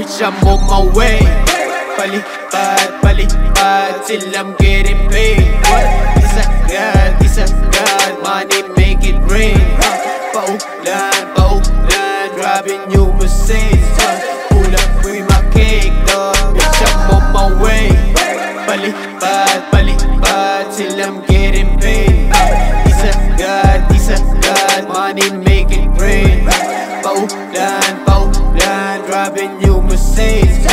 bitch, I'm on my way. Palipad, palipad, till I'm getting paid. This a God, money make it rain. Paulan, paulan, driving new Mercedes. Pull up with my cake, dog, bitch, I'm on my way. Palipad, palipad, till I'm getting paid. This a God, money make it rain. Paulan, paulan, driving new Mercedes.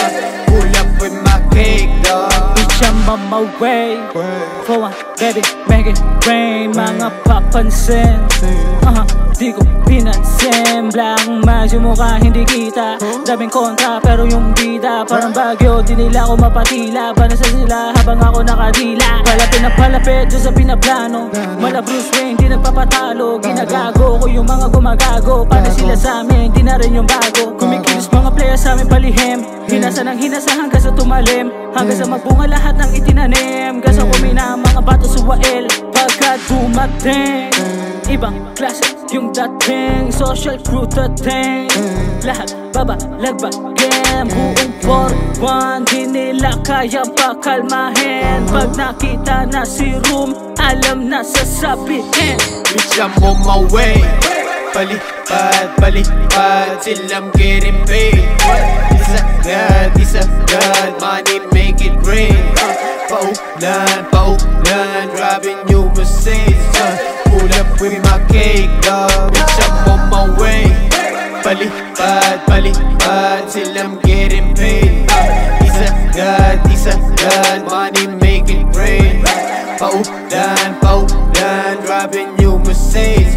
Pull up with my cake, dog. Bitch, I'm on my way. For one, baby, make it rain. Mga papansin, di ko pinansin. Blang mas yung mukha hindi kita. Daming kontra pero yung bida parang bagyo, di nila ako mapatila. Banasa sila habang ako nakadila. Palapit na palapit dyan sa pinaplano. Mala Bruce Wayne, di nagpapatalo. Ginagago ko yung mga gumagago. Para sila sa amin, di na rin yung bago. Kumikilos mga players sa amin palihim. Hinasa ng hinasa hanggang sa tumalim. Hanggang sa magbunga lahat ng itinanim. Hanggang sa kumina ang mga bato sa wael. Pagkat dumating ibang klase yung dating. Social crew dating. Lahat babalagbagin. Buong 4-1 di nila kayang pakalmahin. Pag nakita na si Room, alam na sasabihin. Bitch, I'm on my way. Palipad, palipad, till I'm getting paid. This a God, money make it rain. Paulan, paulan, driving new Mercedes. Pull up with my cake, dog, bitch, I'm on my way. Palipad, palipad, till I'm getting paid. This a God, money make it rain. Paulan, paulan, driving new Mercedes.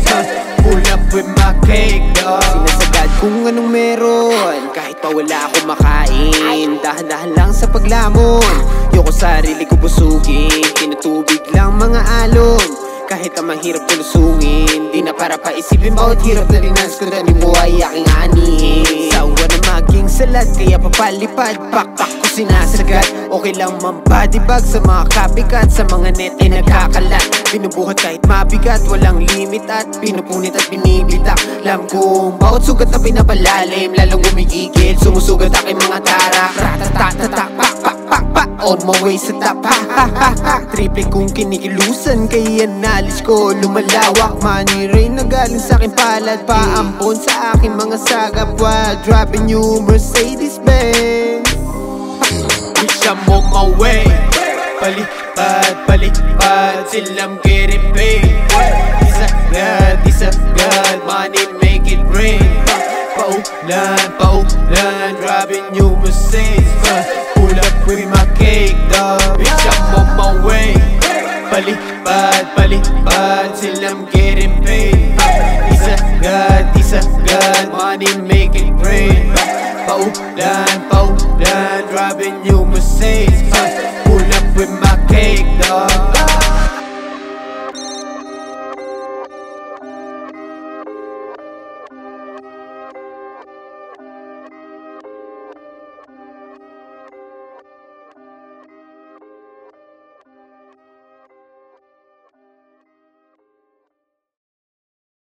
Pull up with my cake, dog. Sinasagad kung anong meron, kahit pa wala akong makain. Dahan-dahan lang sa paglamon, yoko sarili ko busugin. Tinutubig lang mga alon, kahit ang mahirap tulusungin. Di na para paisipin bawat hirap na dinanas ko, dani mo ay aking anihin. Sawa na maging salad, kaya papalipad, pakpak ko sinasagad. Okay lang mambadibag sa mga copycat, sa mga net ay nagkakalat. Binubuhat kahit mabigat, walang limit at pinupunit at binibitak. Alam kong bawat sugat na pinapalalim, lalong umigigil, sumusugat aking mga tarak. Ratatatak, pak, pak, pak, pak, on my way sa top, ha, ha, ha, ha. Triple kong kinikilusan, kaya knowledge ko lumalawak. Money rain na galing sa aking palad, paampon sa aking mga sagap, while driving new Mercedes-Benz. Bitch, I'm on my way. Palipad, palipad, till I'm getting paid. This a God, money make it rain. Paulan, paulan, driving new Mercedes. Pull up with my cake, dog, bitch, I'm on my way. Palipad, palipad, till I'm getting paid. This a God, money make it rain.